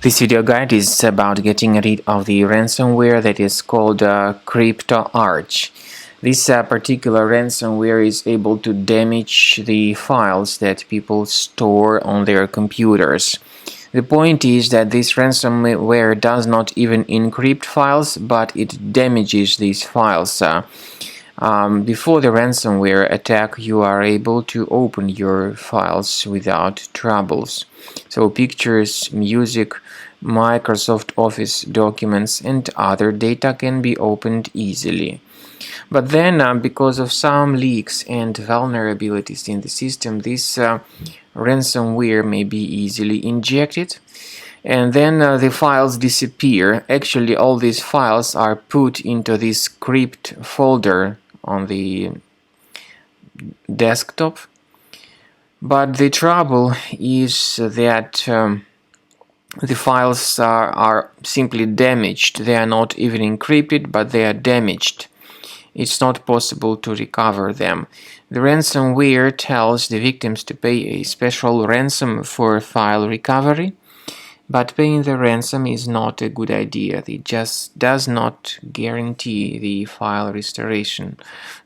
This video guide is about getting rid of the ransomware that is called CryptoArch. This particular ransomware is able to damage the files that people store on their computers. The point is that this ransomware does not even encrypt files, but it damages these files. Before the ransomware attack, you are able to open your files without troubles. So pictures, music, Microsoft Office documents and other data can be opened easily. But then, because of some leaks and vulnerabilities in the system, this ransomware may be easily injected, and then the files disappear. Actually, all these files are put into this crypt folder on the desktop. But the trouble is that the files are simply damaged. They are not even encrypted, but they are damaged. It's not possible to recover them. The ransomware tells the victims to pay a special ransom for file recovery, but paying the ransom is not a good idea. It just does not guarantee the file restoration.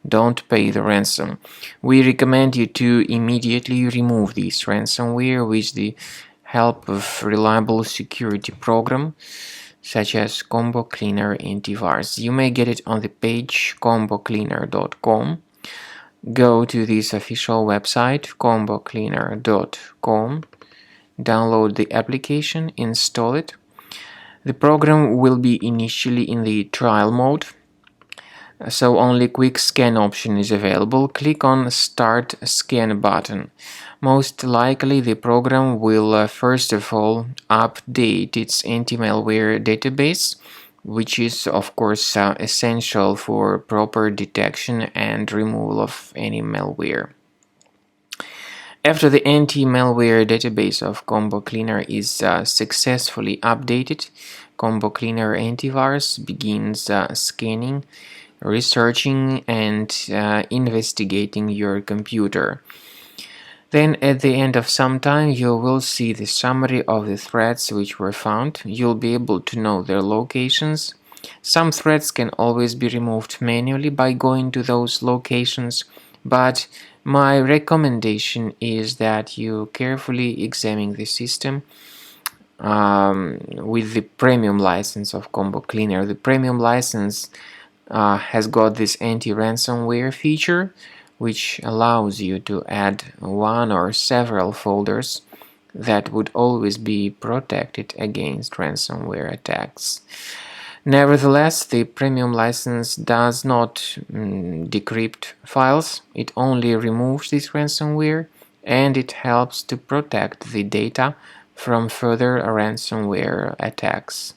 Don't pay the ransom. We recommend you to immediately remove this ransomware with the help of reliable security program such as Combo Cleaner Antivirus. You may get it on the page combocleaner.com. Go to this official website combocleaner.com. Download the application, install it. The program will be initially in the trial mode, so only quick scan option is available. Click on Start Scan button. Most likely the program will first of all update its anti-malware database, which is of course essential for proper detection and removal of any malware. After the anti-malware database of Combo Cleaner is successfully updated, Combo Cleaner Antivirus begins scanning, researching, and investigating your computer. Then at the end of some time you will see the summary of the threats which were found. You'll be able to know their locations. Some threats can always be removed manually by going to those locations, but my recommendation is that you carefully examine the system with the premium license of Combo Cleaner. The premium license has got this anti-ransomware feature, which allows you to add one or several folders that would always be protected against ransomware attacks. Nevertheless, the premium license does not decrypt files. It only removes this ransomware, and it helps to protect the data from further ransomware attacks.